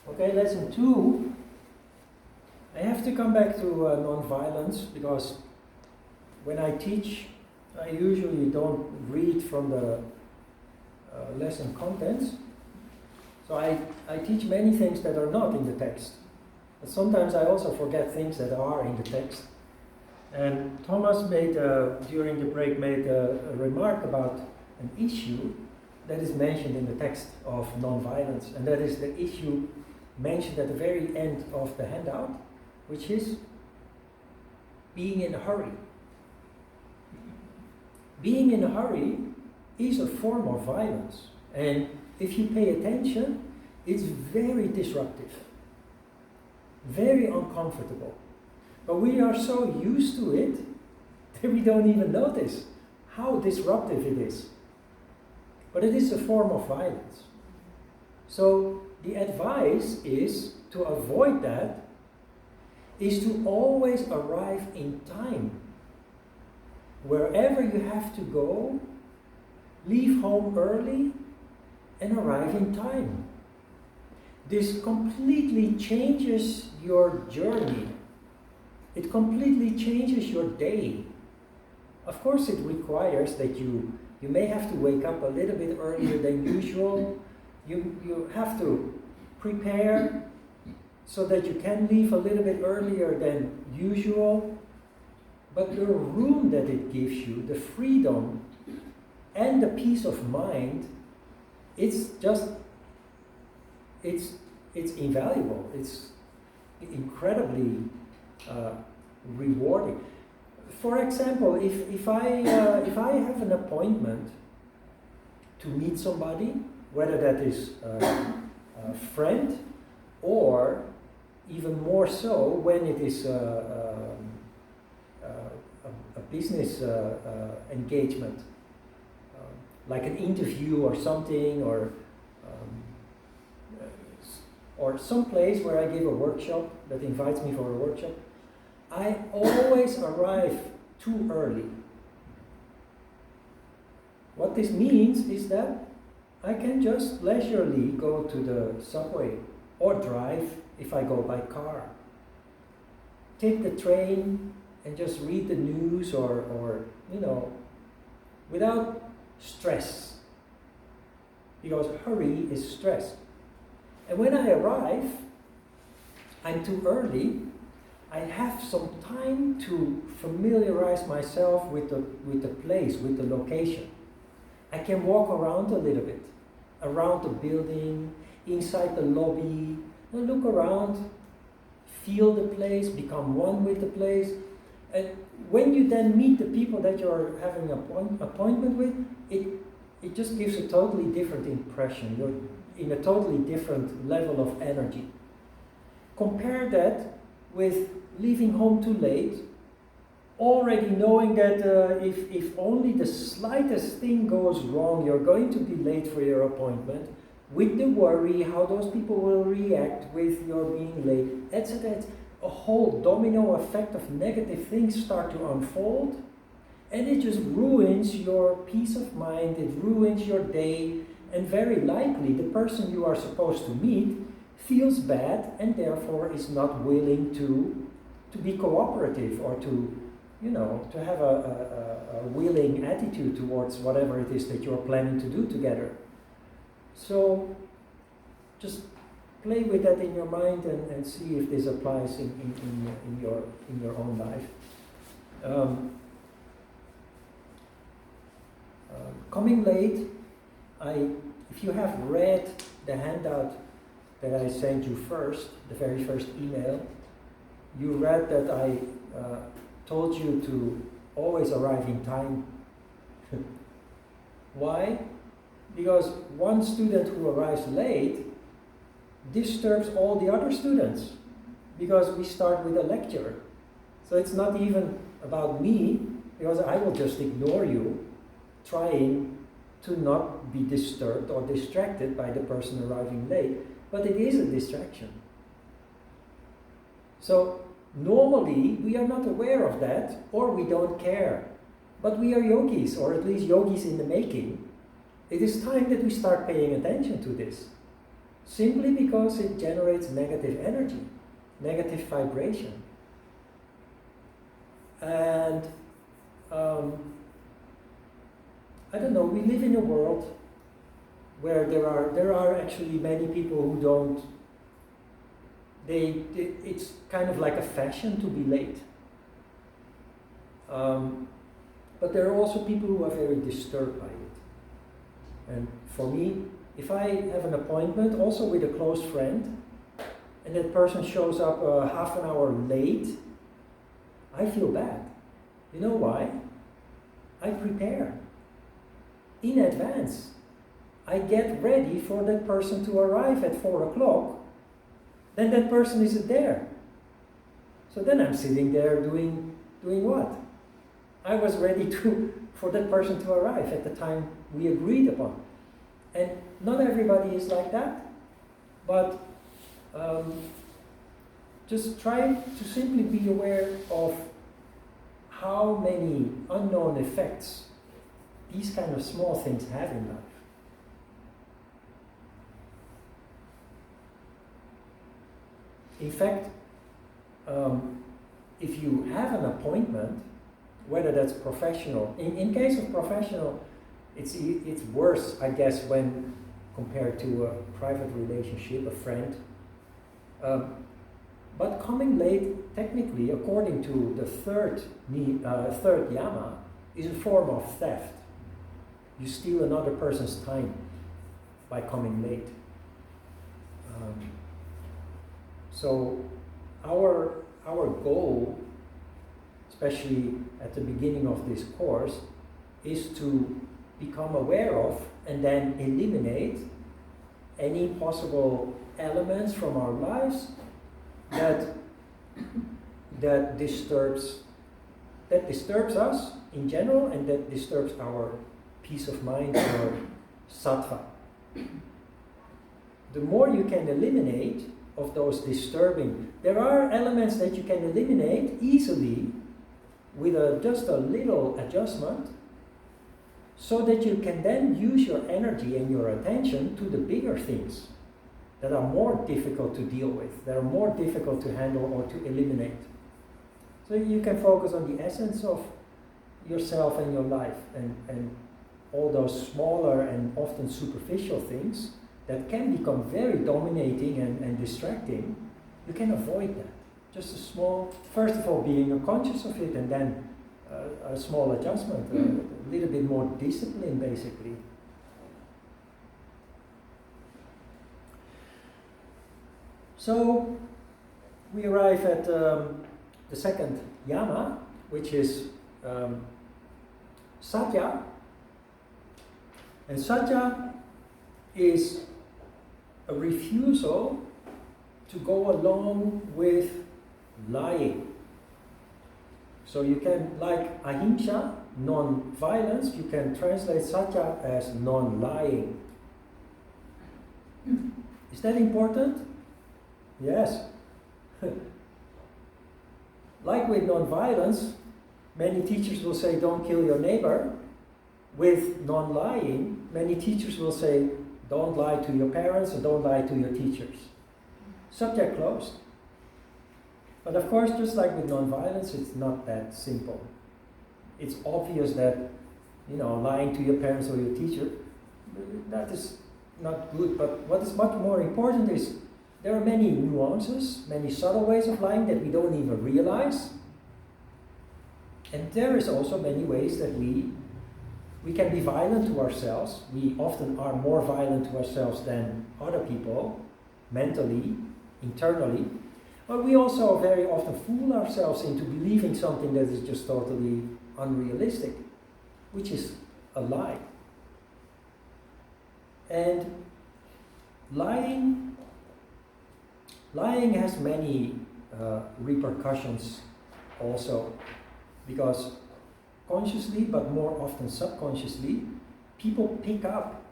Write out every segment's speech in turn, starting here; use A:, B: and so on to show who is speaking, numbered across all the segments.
A: Okay, lesson 2. I have to come back to non-violence because when I teach, I usually don't read from the lesson contents. So I teach many things that are not in the text. But sometimes I also forget things that are in the text. And Thomas made, during the break, made a remark about an issue that is mentioned in the text of non-violence. And that is the issue mentioned at the very end of the handout, which is being in a hurry. Being in a hurry is a form of violence. And if you pay attention, it's very disruptive, very uncomfortable. But we are so used to it that we don't even notice how disruptive it is. But it is a form of violence. So the advice is to avoid that, is to always arrive in time. Wherever you have to go, leave home early and arrive in time. This completely changes your journey. It completely changes your day. Of course, it requires that you may have to wake up a little bit earlier than usual. You have to prepare so that you can leave a little bit earlier than usual. But the room that it gives you, the freedom and the peace of mind, it's invaluable. It's incredibly rewarding. For example, if I have an appointment to meet somebody, whether that is a friend or even more so when it is a business engagement, like an interview or something, or some place where I give a workshop that invites me for a workshop, I always arrive too early. What this means is that I can just leisurely go to the subway or drive if I go by car. Take the train and just read the news or without stress. Because hurry is stress. And when I arrive, I'm too early. I have some time to familiarize myself with the place, with the location. I can walk around a little bit, around the building, inside the lobby, and look around, feel the place, become one with the place. And when you then meet the people that you're having an appointment with, it just gives a totally different impression. You're in a totally different level of energy. Compare that with leaving home too late, already knowing that if only the slightest thing goes wrong, you're going to be late for your appointment, with the worry how those people will react with your being late, etc. A whole domino effect of negative things start to unfold, and it just ruins your peace of mind, it ruins your day, and very likely the person you are supposed to meet feels bad and therefore is not willing to be cooperative or to have a willing attitude towards whatever it is that you're planning to do together. So just play with that in your mind and see if this applies in your own life. Coming late, if you have read the handout that I sent you first, the very first email, you read that I told you to always arrive in time. Why? Because one student who arrives late disturbs all the other students, because we start with a lecture. So it's not even about me, because I will just ignore you, trying to not be disturbed or distracted by the person arriving late, but it is a distraction. So normally we are not aware of that, or we don't care. But we are yogis, or at least yogis in the making. It is time that we start paying attention to this. simply because it generates negative energy, negative vibration. And I don't know, we live in a world where there are actually many people who don't, it's kind of like a fashion to be late. But there are also people who are very disturbed by it. And for me, if I have an appointment also with a close friend, and that person shows up half an hour late, I feel bad. You know why? I prepare in advance. I get ready for that person to arrive at 4 o'clock, then that person isn't there. So then I'm sitting there doing what? I was ready for that person to arrive at the time we agreed upon. And not everybody is like that, but just try to simply be aware of how many unknown effects these kind of small things have in life. In fact, if you have an appointment, whether that's professional, in case of professional, it's worse, I guess, when compared to a private relationship, a friend. But coming late, technically, according to the third Yama, is a form of theft. You steal another person's time by coming late. So our goal, especially at the beginning of this course, is to become aware of and then eliminate any possible elements from our lives that disturbs us in general, and that disturbs our peace of mind, our sattva. The more you can eliminate of those disturbing, there are elements that you can eliminate easily with just a little adjustment, so that you can then use your energy and your attention to the bigger things that are more difficult to deal with, that are more difficult to handle or to eliminate. So you can focus on the essence of yourself and your life, and all those smaller and often superficial things that can become very dominating and distracting. You can avoid that. Just a small, first of all, being conscious of it, and then a small adjustment, a little bit more discipline, basically. So we arrive at the second Yama, which is Satya. And Satya is a refusal to go along with lying. So you can, like ahimsa, non-violence, you can translate Satya as non-lying. Is that important? Yes. Like with non-violence, many teachers will say, don't kill your neighbor. With non-lying, many teachers will say, don't lie to your parents or don't lie to your teachers. Subject closed. But of course, just like with non-violence, it's not that simple. It's obvious that, lying to your parents or your teacher, that is not good. But what is much more important is there are many nuances, many subtle ways of lying that we don't even realize. And there is also many ways that we can be violent to ourselves. We often are more violent to ourselves than other people, mentally, internally. But we also very often fool ourselves into believing something that is just totally unrealistic, which is a lie. And lying has many repercussions also, because consciously, but more often subconsciously, people pick up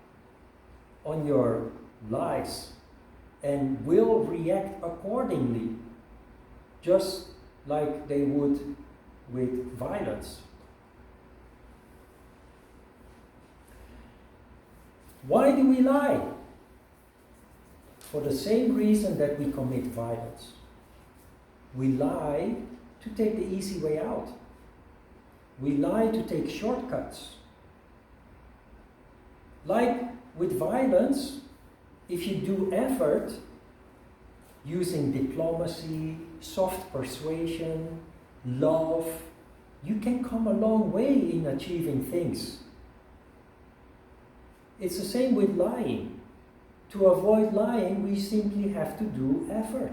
A: on your lies and will react accordingly, just like they would with violence. Why do we lie? for the same reason that we commit violence. We lie to take the easy way out. We lie to take shortcuts. Like with violence, if you do effort, using diplomacy, soft persuasion, love, you can come a long way in achieving things. It's the same with lying. To avoid lying, we simply have to do effort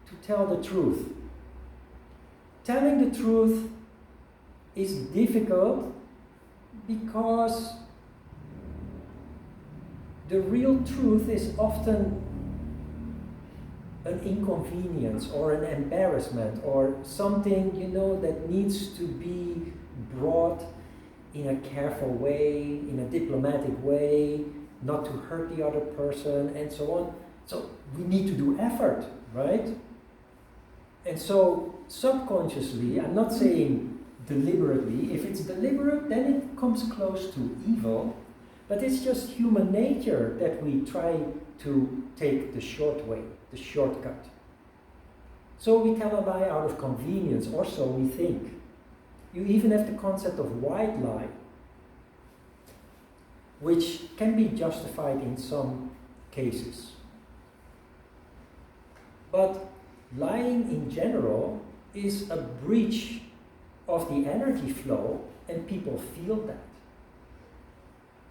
A: to tell the truth. Telling the truth is difficult because the real truth is often an inconvenience or an embarrassment or something, that needs to be brought in a careful way, in a diplomatic way, not to hurt the other person, and so on. So we need to do effort, right? And so subconsciously, I'm not saying deliberately, if it's deliberate, then it comes close to evil, but it's just human nature that we try to take the short way, the shortcut. So we tell a lie out of convenience, or so we think. You even have the concept of white lie, which can be justified in some cases. But lying in general is a breach of the energy flow, and people feel that.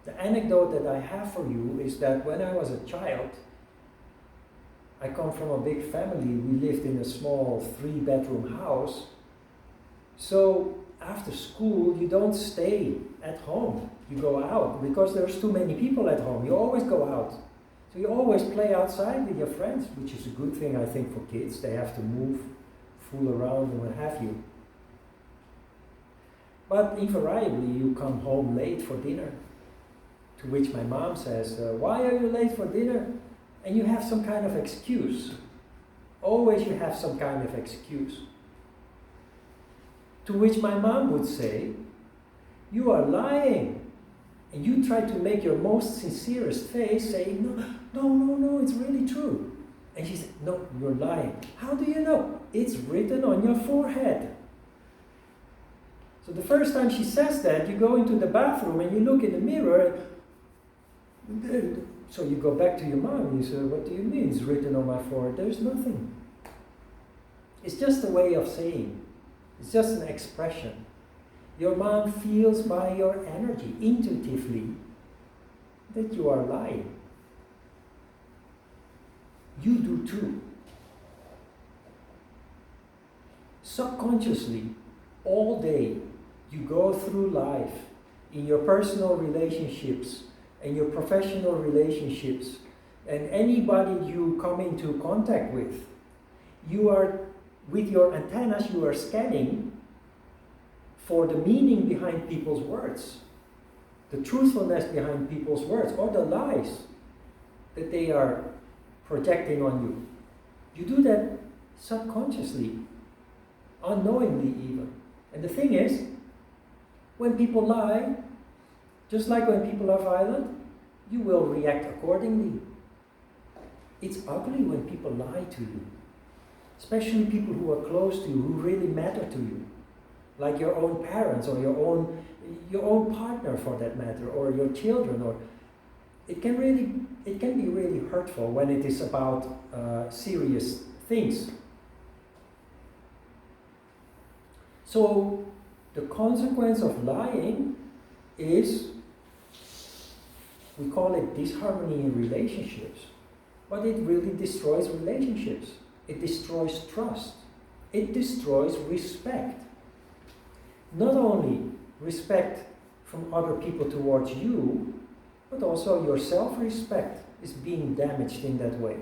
A: The anecdote that I have for you is that when I was a child, I come from a big family. We lived in a small 3-bedroom house. So after school, you don't stay at home. You go out because there's too many people at home. You always go out. So you always play outside with your friends, which is a good thing, I think, for kids. They have to move, fool around, and what have you. But invariably, you come home late for dinner. To which my mom says, why are you late for dinner? And you have some kind of excuse. Always you have some kind of excuse. To which my mom would say, you are lying. And you try to make your most sincerest face, saying, no, it's really true. And she said, no, you're lying. How do you know? It's written on your forehead. So the first time she says that, you go into the bathroom and you look in the mirror. So you go back to your mom and you say, what do you mean it's written on my forehead? There's nothing. It's just a way of saying. It's just an expression. Your mom feels by your energy, intuitively, that you are lying. You do too. Subconsciously, all day, you go through life in your personal relationships and your professional relationships and anybody you come into contact with. You are, with your antennas, you are scanning for the meaning behind people's words, the truthfulness behind people's words, or the lies that they are projecting on you. You do that subconsciously, unknowingly even. And the thing is, when people lie, just like when people are violent, you will react accordingly. It's ugly when people lie to you, especially people who are close to you, who really matter to you, like your own parents or your own partner for that matter, or your children. Or it can be really hurtful when it is about serious things. So the consequence of lying is, we call it disharmony in relationships, but it really destroys relationships. It destroys trust. It destroys respect. Not only respect from other people towards you, but also your self-respect is being damaged in that way.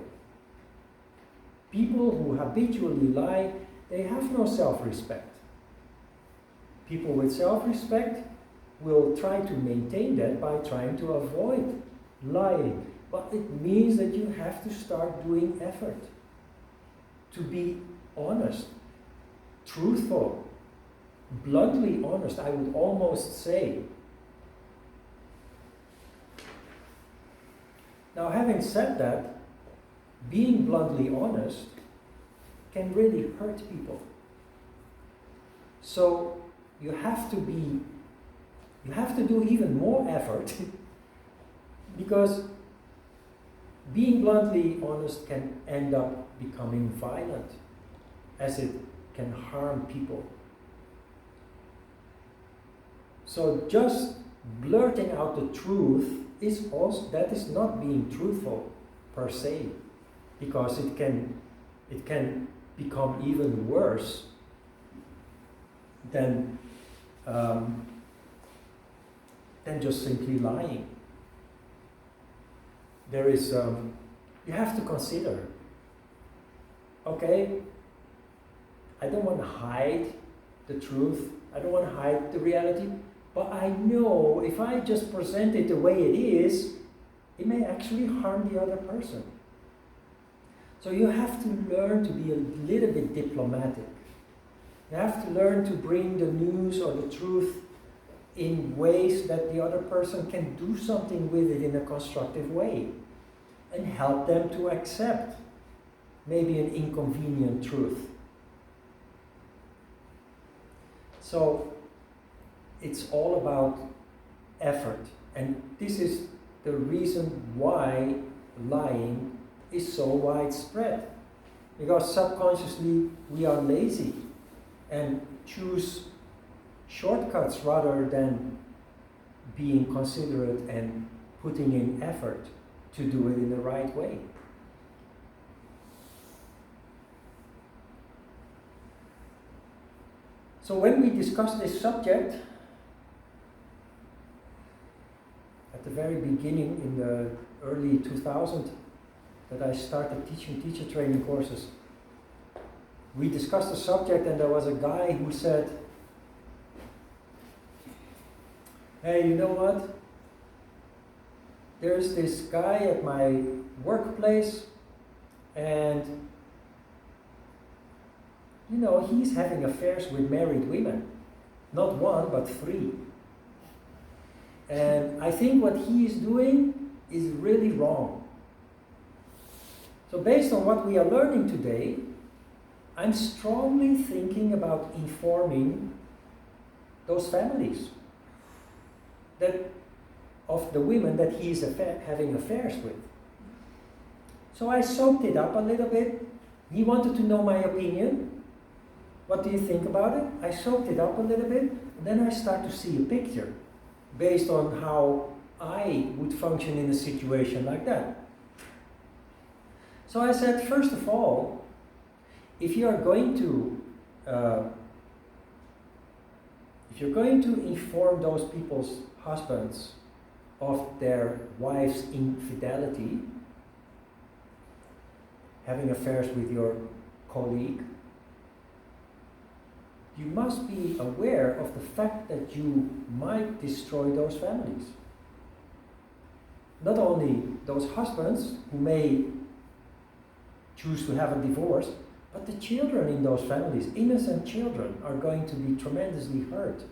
A: People who habitually lie, they have no self-respect. People with self-respect will try to maintain that by trying to avoid lying. But it means that you have to start doing effort to be honest, truthful, bluntly honest, I would almost say. Now, having said that, being bluntly honest can really hurt people. So you have to do even more effort because being bluntly honest can end up becoming violent, as it can harm people. So just blurting out the truth is not being truthful per se, because it can become even worse than just simply lying. There is you have to consider, okay, I don't want to hide the truth, I don't want to hide the reality, but I know if I just present it the way it is, it may actually harm the other person. So you have to learn to be a little bit diplomatic. You have to learn to bring the news or the truth in ways that the other person can do something with it in a constructive way, and help them to accept maybe an inconvenient truth. So it's all about effort, and this is the reason why lying is so widespread, because subconsciously we are lazy and choose shortcuts rather than being considerate and putting in effort to do it in the right way. So when we discuss this subject, at the very beginning in the early 2000s, that I started teaching teacher training courses, we discussed the subject, and there was a guy who said, hey, you know what? There's this guy at my workplace, and you know, he's having affairs with married women. Not one, but 3. And I think what he is doing is really wrong. So based on what we are learning today, I'm strongly thinking about informing those families of the women that he is having affairs with. So I soaked it up a little bit. He wanted to know my opinion. What do you think about it? I soaked it up a little bit, and then I start to see a picture based on how I would function in a situation like that. So I said, first of all, if you are going to inform those people's husbands of their wife's infidelity, having affairs with your colleague, you must be aware of the fact that you might destroy those families. Not only those husbands who may choose to have a divorce, but the children in those families, innocent children, are going to be tremendously hurt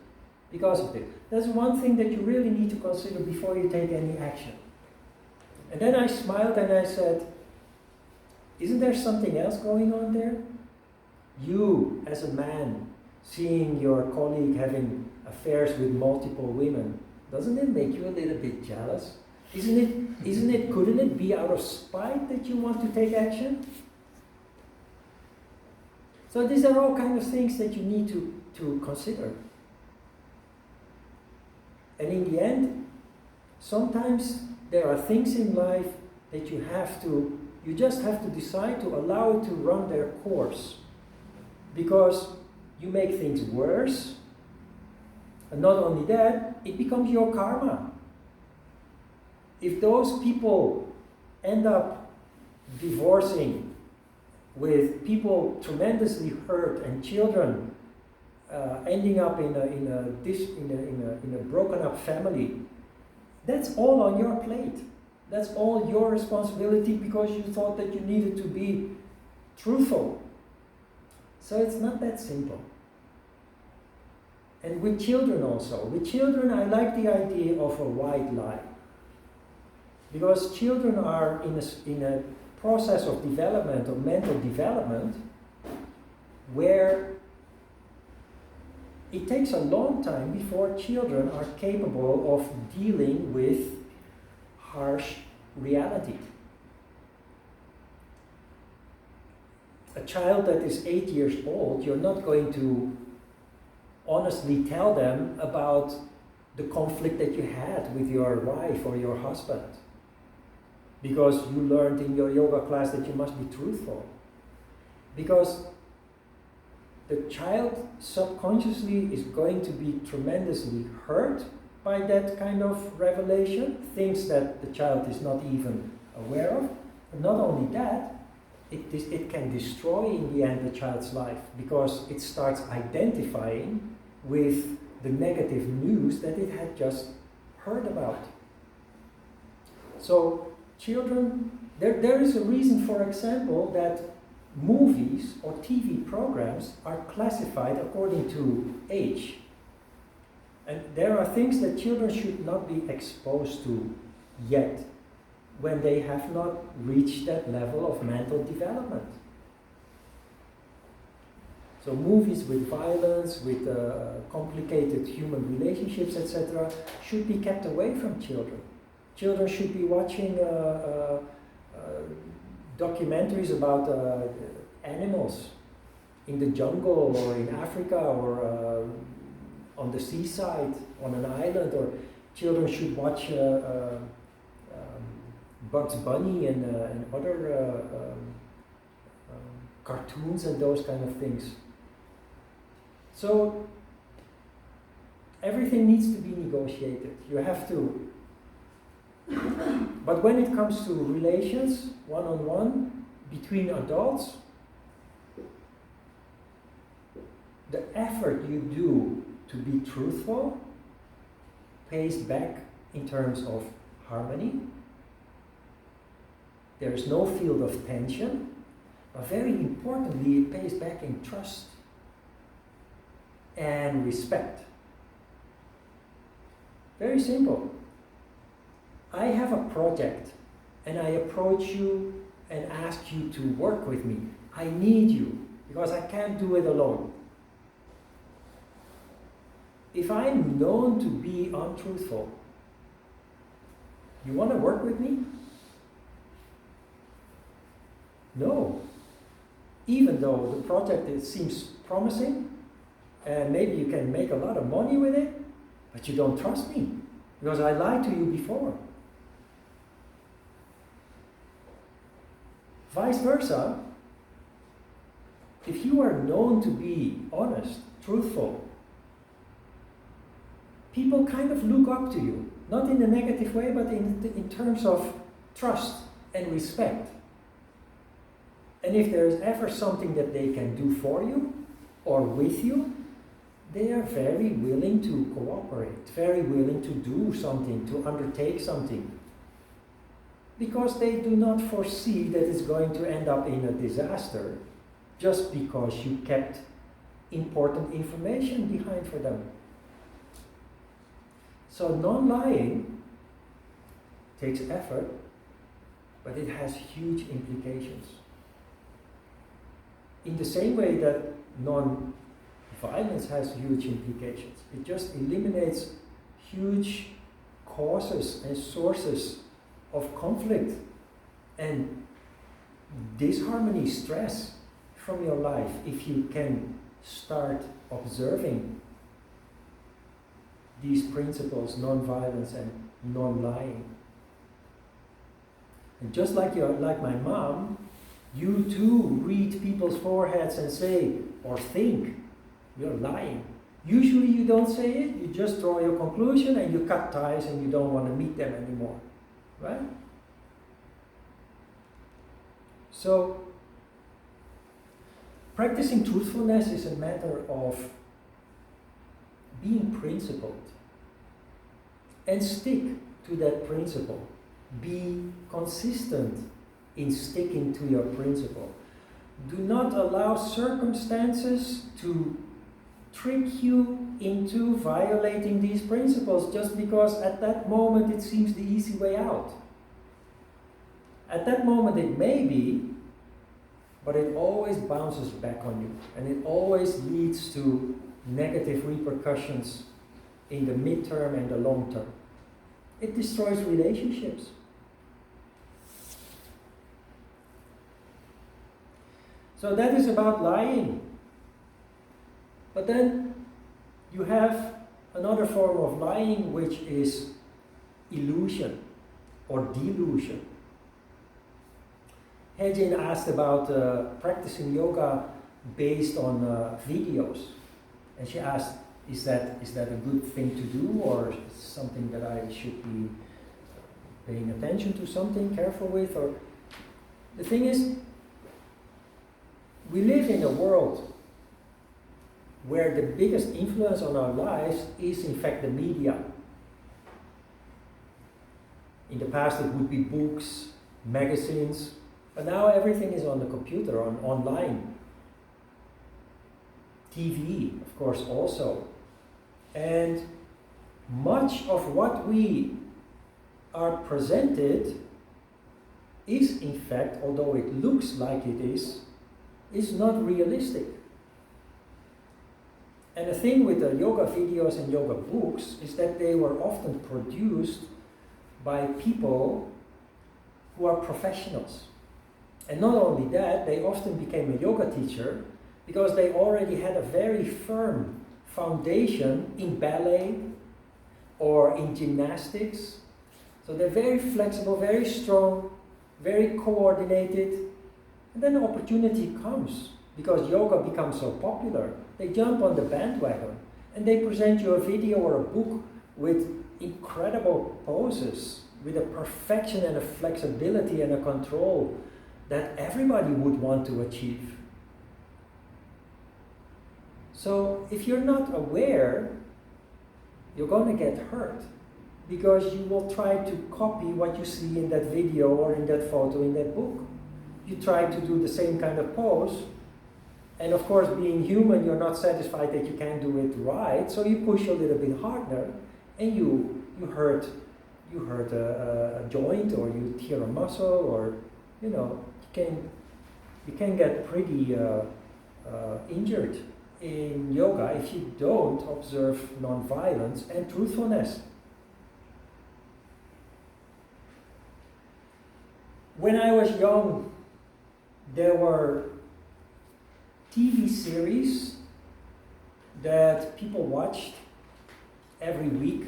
A: because of it. That's one thing that you really need to consider before you take any action. And then I smiled and I said, isn't there something else going on there? You, as a man, seeing your colleague having affairs with multiple women, doesn't it make you a little bit jealous? Couldn't it be out of spite that you want to take action? So these are all kind of things that you need to consider. And in the end, sometimes there are things in life that you just have to decide to allow it to run their course. Because you make things worse, and not only that, it becomes your karma. If those people end up divorcing with people tremendously hurt and children ending up in a broken up family, that's all on your plate. That's all your responsibility because you thought that you needed to be truthful. So it's not that simple. And with children also. With children, I like the idea of a white lie. Because children are in process of development, of mental development, where it takes a long time before children are capable of dealing with harsh reality. A child that is 8 years old, you're not going to honestly tell them about the conflict that you had with your wife or your husband, because you learned in your yoga class that you must be truthful. Because the child subconsciously is going to be tremendously hurt by that kind of revelation, things that the child is not even aware of. But not only that, it can destroy in the end the child's life, because it starts identifying with the negative news that it had just heard about. So children, there is a reason, for example, that movies or TV programs are classified according to age. And there are things that children should not be exposed to yet, when they have not reached that level of mental development. So movies with violence, with complicated human relationships, etc., should be kept away from children. Children should be watching documentaries about animals in the jungle or in Africa or on the seaside, on an island, or children should watch Bugs Bunny and other cartoons and those kind of things. So everything needs to be negotiated. You have to. But when it comes to relations, one-on-one, between adults, the effort you do to be truthful pays back in terms of harmony. There is no field of tension, but very importantly, it pays back in trust and respect. Very simple. I have a project and I approach you and ask you to work with me. I need you because I can't do it alone. If I'm known to be untruthful, you want to work with me? No. Even though the project seems promising, and maybe you can make a lot of money with it, but you don't trust me because I lied to you before. Vice versa, if you are known to be honest, truthful, people kind of look up to you, not in a negative way, but in terms of trust and respect. And if there is ever something that they can do for you or with you, they are very willing to cooperate, very willing to do something, to undertake something. Because they do not foresee that it's going to end up in a disaster just because you kept important information behind for them. So non-lying takes effort, but it has huge implications. In the same way that non-violence has huge implications. It just eliminates huge causes and sources of conflict and disharmony, stress from your life if you can start observing these principles, non-violence and non-lying. And just like my mom, you too read people's foreheads and say or think, you're lying. Usually you don't say it, you just draw your conclusion and you cut ties and you don't want to meet them anymore. Right? So, practicing truthfulness is a matter of being principled and stick to that principle. Be consistent in sticking to your principle. Do not allow circumstances to trick you into violating these principles just because at that moment it seems the easy way out. At that moment it may be, but it always bounces back on you, and it always leads to negative repercussions in the midterm and the long term. It destroys relationships. So that is about lying. But then you have another form of lying, which is illusion or delusion. Hejin asked about practicing yoga based on videos, and she asked, is that a good thing to do, or something that I should be paying attention to, something careful with? Or the thing is, we live in a world where the biggest influence on our lives is in fact the media. In the past it would be books, magazines, but now everything is on the computer, online. TV, of course, also. And much of what we are presented is in fact, although it looks like it is not realistic. And the thing with the yoga videos and yoga books is that they were often produced by people who are professionals. And not only that, they often became a yoga teacher because they already had a very firm foundation in ballet or in gymnastics. So they're very flexible, very strong, very coordinated. And then the opportunity comes because yoga becomes so popular. They jump on the bandwagon and they present you a video or a book with incredible poses, with a perfection and a flexibility and a control that everybody would want to achieve. So if you're not aware, you're going to get hurt because you will try to copy what you see in that video or in that photo in that book. You try to do the same kind of pose, and of course, being human, you're not satisfied that you can't do it right, so you push a little bit harder, and you hurt a joint, or you tear a muscle, or you can get pretty injured in yoga if you don't observe non-violence and truthfulness. When I was young, there were TV series that people watched every week,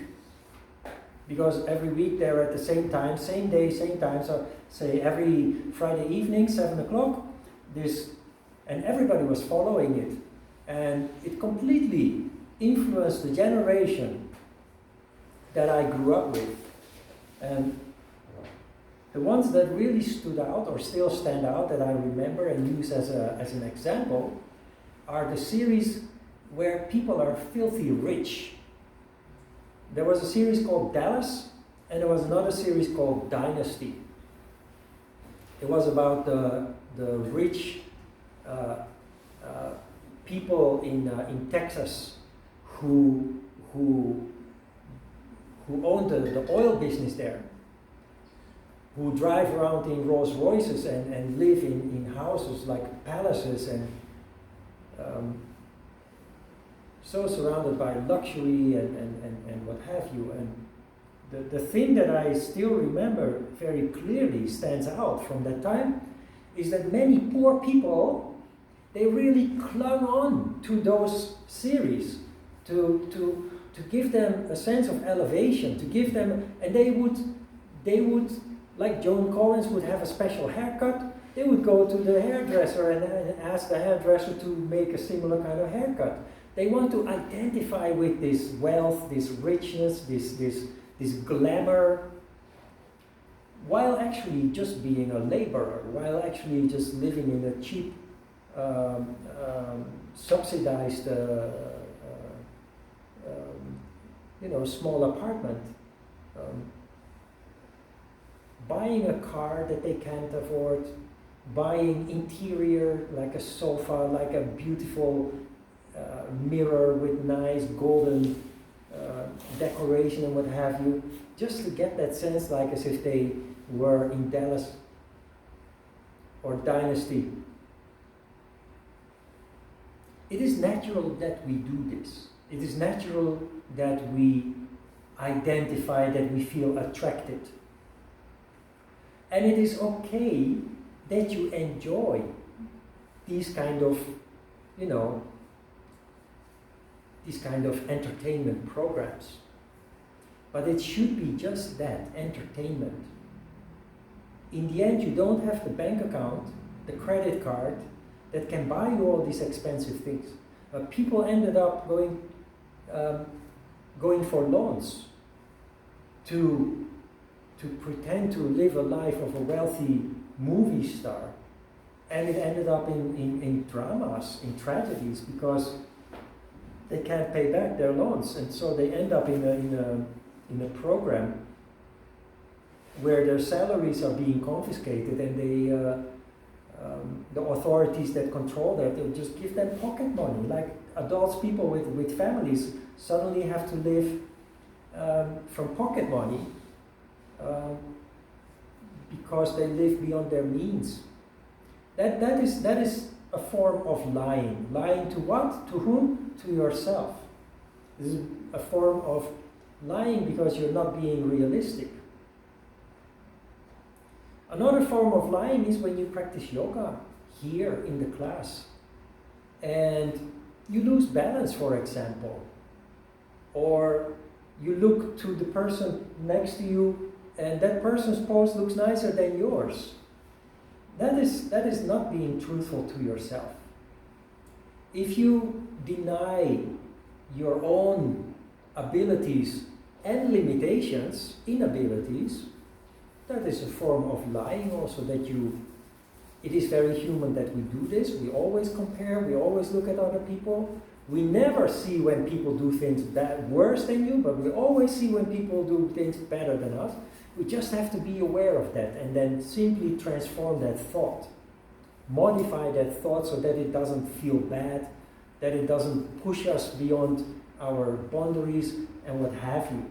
A: because every week they're at the same time, same day, same time. So say every Friday evening, 7 o'clock, and everybody was following it. And it completely influenced the generation that I grew up with. And the ones that really stood out, or still stand out, that I remember and use as an example, are the series where people are filthy rich. There was a series called Dallas, and there was another series called Dynasty. It was about the rich people in Texas who owned the oil business there, who drive around in Rolls Royces and live in houses like palaces, and so surrounded by luxury and what have you. And the thing that I still remember very clearly stands out from that time is that many poor people, they really clung on to those series to give them a sense of elevation, to give them, and they would, like Joan Collins would have a special haircut, they would go to the hairdresser and ask the hairdresser to make a similar kind of haircut. They want to identify with this wealth, this richness, this glamour, while actually just being a laborer, while actually just living in a cheap, subsidized, small apartment. Buying a car that they can't afford, buying interior like a sofa, like a beautiful mirror with nice golden decoration and what have you, just to get that sense like as if they were in Dallas or dynasty. It is natural that we do this. It is natural that we identify, that we feel attracted. And it is okay that you enjoy these kind of, these kind of entertainment programs. But it should be just that, entertainment. In the end, you don't have the bank account, the credit card, that can buy you all these expensive things. People ended up going for loans to pretend to live a life of a wealthy movie star. And it ended up in dramas, in tragedies, because they can't pay back their loans. And so they end up in a program where their salaries are being confiscated, and the authorities that control that, they'll just give them pocket money. Like adults, people with families suddenly have to live from pocket money because they live beyond their means. That is a form of lying. Lying to what? To whom? To yourself. This is a form of lying because you're not being realistic. Another form of lying is when you practice yoga here in the class and you lose balance, for example, or you look to the person next to you and that person's pose looks nicer than yours. That is not being truthful to yourself. If you deny your own abilities and limitations, inabilities, that is a form of lying also, it is very human that we do this. We always compare, we always look at other people. We never see when people do things worse than you, but we always see when people do things better than us. We just have to be aware of that and then simply transform that thought. Modify that thought so that it doesn't feel bad, that it doesn't push us beyond our boundaries and what have you,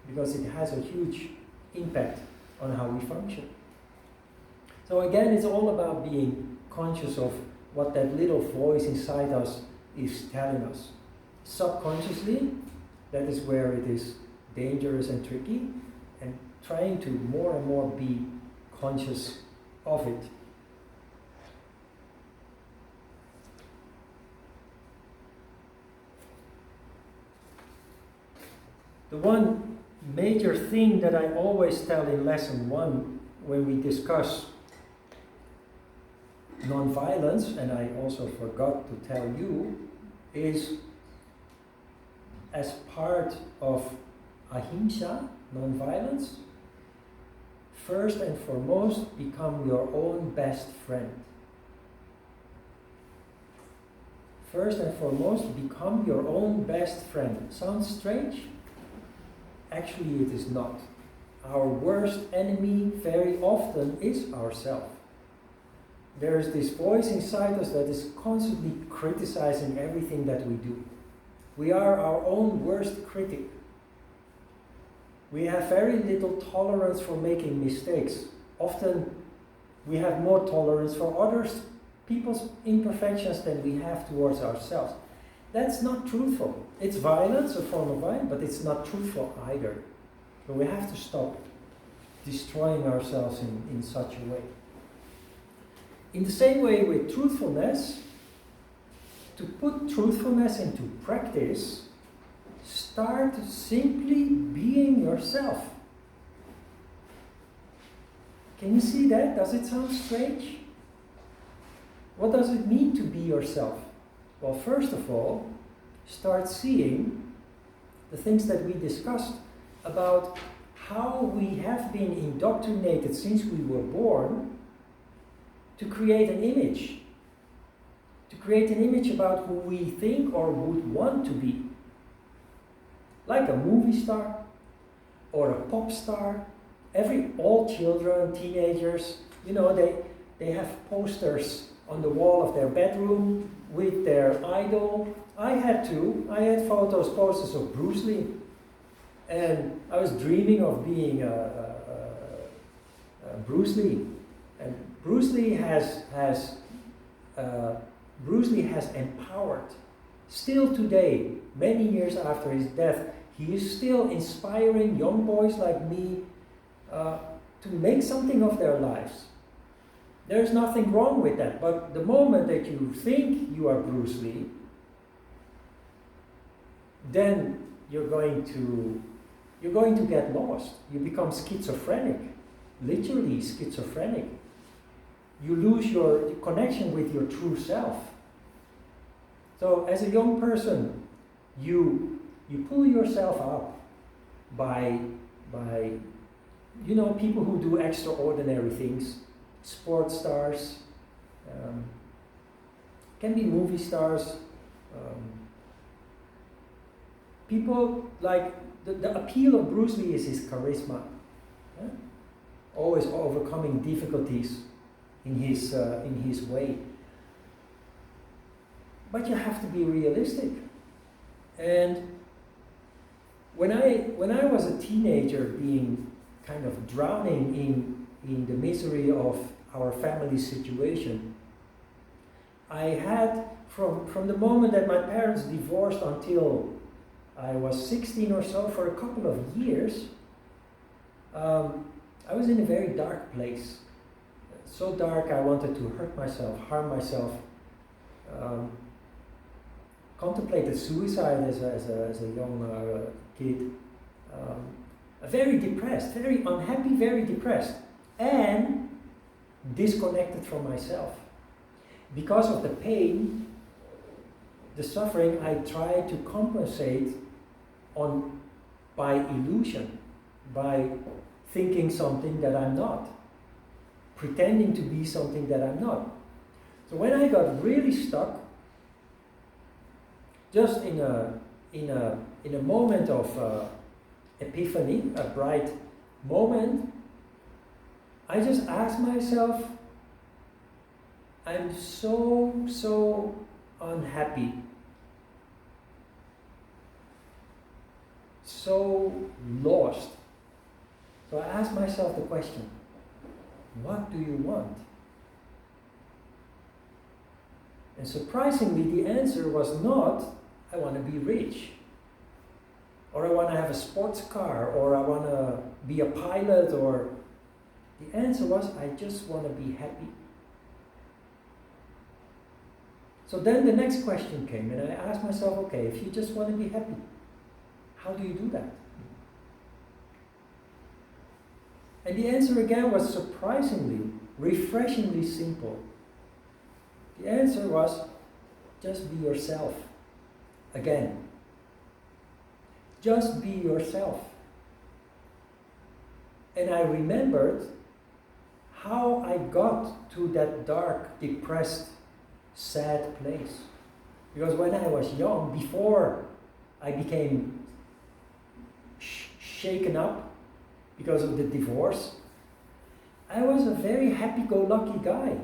A: because it has a huge impact on how we function. So again, it's all about being conscious of what that little voice inside us is telling us. Subconsciously, that is where it is dangerous and tricky, and trying to more and more be conscious of it. The one major thing that I always tell in lesson 1 when we discuss non-violence, and I also forgot to tell you, is as part of ahimsa, non-violence, first and foremost, become your own best friend. First and foremost, become your own best friend. Sounds strange? Actually, it is not. Our worst enemy very often is ourselves. There is this voice inside us that is constantly criticizing everything that we do. We are our own worst critic. We have very little tolerance for making mistakes. Often we have more tolerance for others, people's imperfections than we have towards ourselves. That's not truthful. It's violence, a form of violence, but it's not truthful either. So we have to stop destroying ourselves in such a way. In the same way with truthfulness, to put truthfulness into practice, start simply being yourself. Can you see that? Does it sound strange? What does it mean to be yourself? Well, first of all, start seeing the things that we discussed about how we have been indoctrinated since we were born to create an image. To create an image about who we think or would want to be. Like a movie star or a pop star. All children, teenagers, they have posters on the wall of their bedroom with their idol. I had posters of Bruce Lee. And I was dreaming of being Bruce Lee. And Bruce Lee has empowered. Still today, many years after his death, he is still inspiring young boys like me to make something of their lives. There's nothing wrong with that, but the moment that you think you are Bruce Lee, then you're going to get lost. You become schizophrenic, literally schizophrenic. You lose your connection with your true self. So as a young person, you pull yourself up by people who do extraordinary things, sports stars, can be movie stars, people like the appeal of Bruce Lee is his charisma, always overcoming difficulties in his way. But you have to be realistic. And when I was a teenager, being kind of drowning in the misery of our family situation, I had from the moment that my parents divorced until I was 16 or so, for a couple of years, I was in a very dark place. So dark I wanted to hurt myself, harm myself, contemplated suicide as a young kid. Very depressed, very unhappy, very depressed, and disconnected from myself. Because of the pain, the suffering, I tried to compensate by illusion, by thinking something that I'm not, pretending to be something that I'm not. So when I got really stuck, just in a moment of epiphany, a bright moment, I just asked myself, I'm so unhappy, so lost. So I asked myself the question, what do you want? And surprisingly, the answer was not, I want to be rich, or I want to have a sports car, or I want to be a pilot, or the answer was, I just want to be happy. So then the next question came, and I asked myself, okay, if you just want to be happy, how do you do that? And the answer again was surprisingly, refreshingly simple. The answer was, just be yourself. Again. Just be yourself. And I remembered how I got to that dark, depressed, sad place. Because when I was young, before I became shaken up because of the divorce, I was a very happy-go-lucky guy.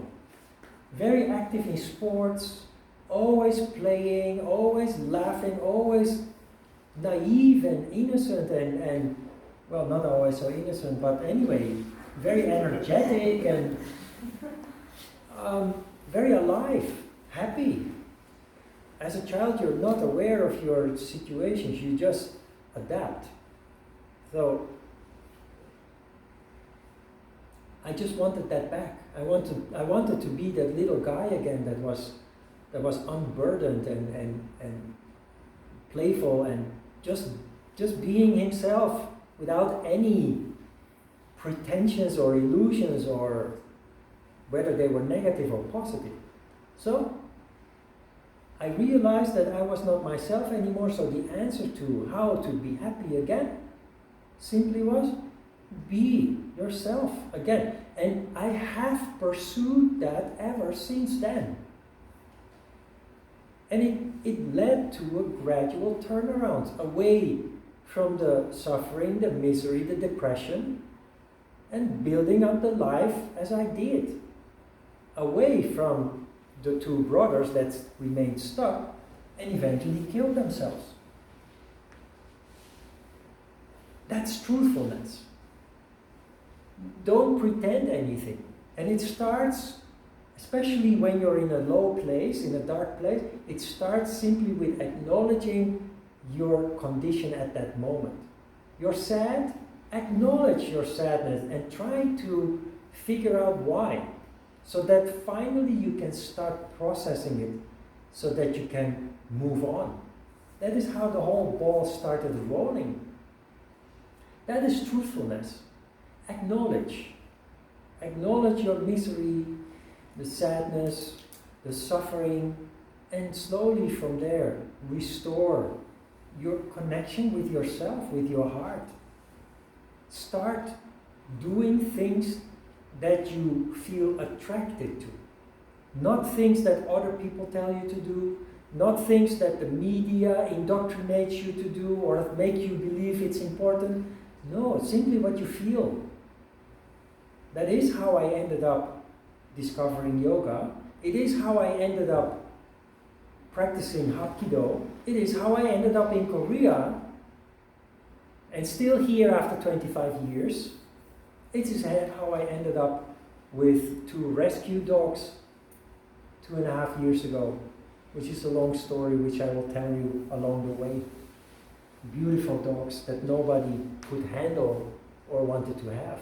A: Very active in sports, always playing, always laughing, always naive and innocent and well, not always so innocent, but anyway, very energetic and very alive, happy. As a child, you're not aware of your situations, you just adapt. So, I just wanted that back. I wanted to be that little guy again that was unburdened and playful and just being himself without any pretensions or illusions or whether they were negative or positive. So I realized that I was not myself anymore, so the answer to how to be happy again simply was be yourself again. And I have pursued that ever since then. And it led to a gradual turnaround away from the suffering, the misery, the depression, and building up the life as I did. Away from the two brothers that remained stuck and eventually killed themselves. That's truthfulness. Don't pretend anything. And it starts, especially when you're in a low place, in a dark place, it starts simply with acknowledging your condition at that moment. You're sad, acknowledge your sadness and try to figure out why, so that finally you can start processing it, so that you can move on. That is how the whole ball started rolling. That is truthfulness. Acknowledge. Acknowledge your misery, the sadness, the suffering, and slowly from there restore your connection with yourself, with your heart. Start doing things that you feel attracted to. Not things that other people tell you to do, not things that the media indoctrinates you to do or make you believe it's important. No, simply what you feel. That is how I ended up discovering yoga. It is how I ended up practicing Hapkido. It is how I ended up in Korea and still here after 25 years. It is how I ended up with 2 rescue dogs 2.5 years ago, which is a long story which I will tell you along the way. Beautiful dogs that nobody could handle or wanted to have.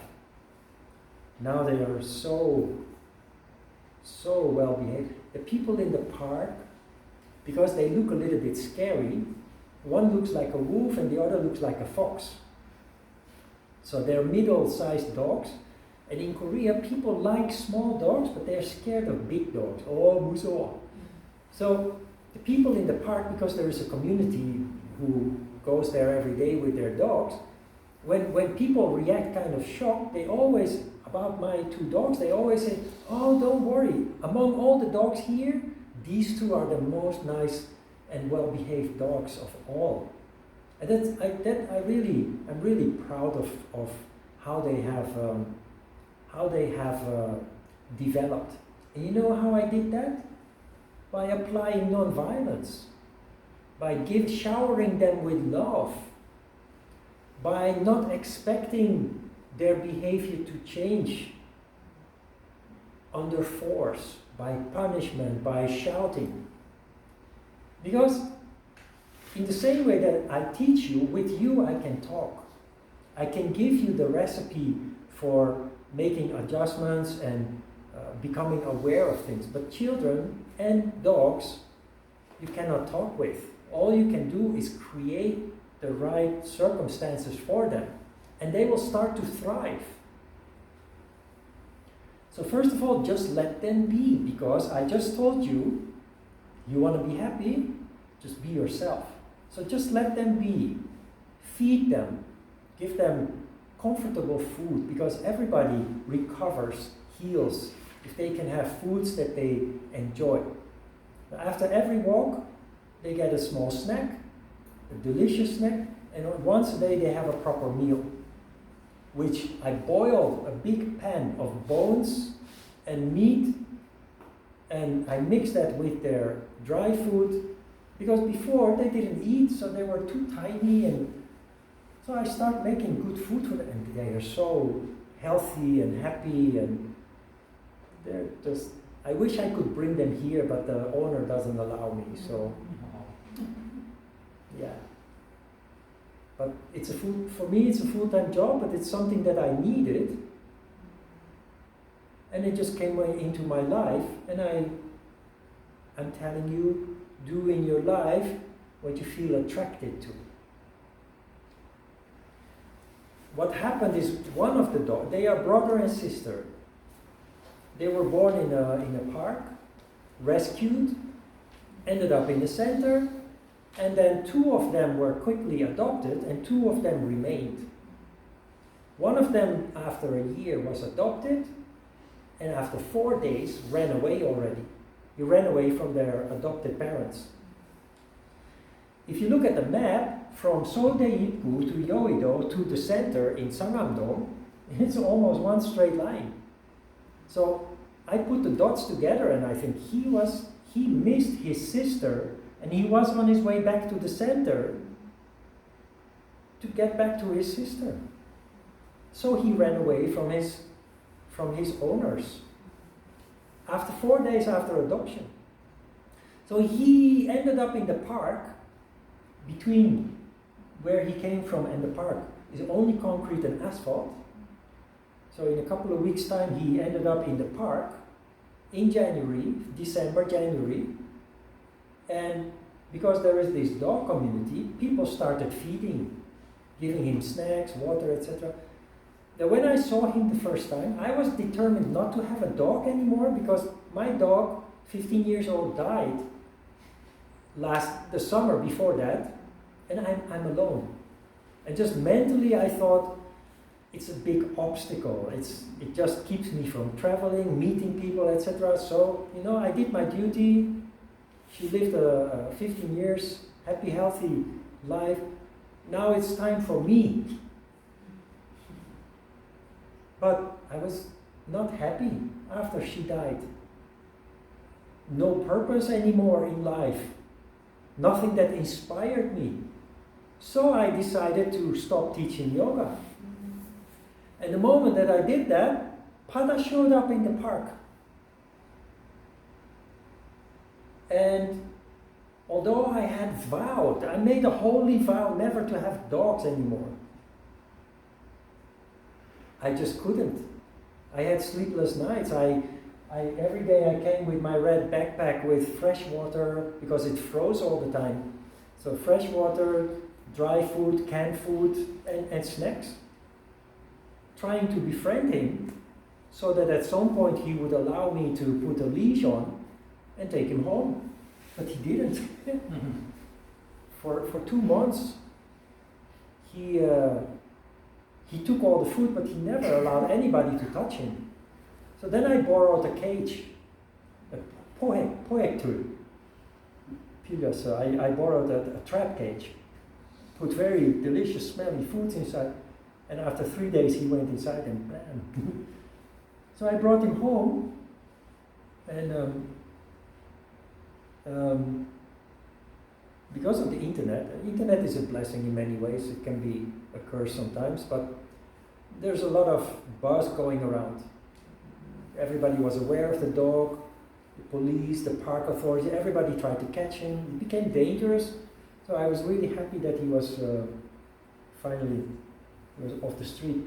A: Now they are so well behaved. The people in the park, because they look a little bit scary, one looks like a wolf and the other looks like a fox. So they're middle-sized dogs. And in Korea, people like small dogs, but they're scared of big dogs. Oh, muso. So the people in the park, because there is a community who goes there every day with their dogs, when people react kind of shocked, they always, about my 2 dogs, they always say, oh, don't worry. Among all the dogs here, these 2 are the most nice and well-behaved dogs of all. And I'm really proud of how they have developed. And you know how I did that? By applying non-violence, by showering them with love, by not expecting their behavior to change under force, by punishment, by shouting. Because in the same way that I teach you, with you I can talk. I can give you the recipe for making adjustments and becoming aware of things. But children and dogs, you cannot talk with. All you can do is create the right circumstances for them, and they will start to thrive. So first of all, just let them be, because I just told you, you want to be happy, just be yourself. So just let them be. Feed them. Give them comfortable food, because everybody recovers, heals, if they can have foods that they enjoy. After every walk, they get a small snack, a delicious snack, and once a day they have a proper meal, which I boil a big pan of bones and meat, and I mix that with their dry food, because before they didn't eat, so they were too tiny, and so I start making good food for them, and they are so healthy and happy, and they're just, I wish I could bring them here, but the owner doesn't allow me, so yeah. But for me it's a full-time job, but it's something that I needed, and it just came into my life, and I'm telling you, do in your life what you feel attracted to. What happened is, one of the dogs, they are brother and sister. They were born in a park, rescued, ended up in the center, and then 2 of them were quickly adopted and 2 of them remained. One of them, after a year, was adopted, and after 4 days ran away already. He ran away from their adopted parents. If you look at the map, from Sodeitpu to Yoido to the center in Sangamdong, it's almost one straight line. So I put the dots together, and I think he missed his sister, and he was on his way back to the center to get back to his sister. So he ran away from his owners. after 4 days after adoption. So he ended up in the park. Between where he came from and the park is only concrete and asphalt. So in a couple of weeks' time, he ended up in the park in January, January. And because there is this dog community, people started feeding, giving him snacks, water, etc. Now when I saw him the first time, I was determined not to have a dog anymore because my dog, 15 years old, died the summer before that, and I'm alone. And just mentally I thought, it's a big obstacle. It just keeps me from traveling, meeting people, etc. So, I did my duty. She lived 15 years, happy, healthy life. Now it's time for me. But I was not happy after she died. No purpose anymore in life. Nothing that inspired me. So I decided to stop teaching yoga. And the moment that I did that, Pada showed up in the park. And although I had vowed, I made a holy vow never to have dogs anymore. I just couldn't. I had sleepless nights. Every day I came with my red backpack with fresh water because it froze all the time. So fresh water, dry food, canned food, and snacks. Trying to befriend him so that at some point he would allow me to put a leash on and take him home. But he didn't. For 2 months, he took all the food, but he never allowed anybody to touch him. So then I borrowed a cage, a poetry. So I borrowed a trap cage, put very delicious smelly foods inside, and after 3 days he went inside and bam. So I brought him home, and because of the internet is a blessing in many ways. It can be a curse sometimes, but there's a lot of buzz going around. Everybody was aware of the dog, the police, the park authorities, everybody tried to catch him. It became dangerous, so I was really happy that he was finally off the street.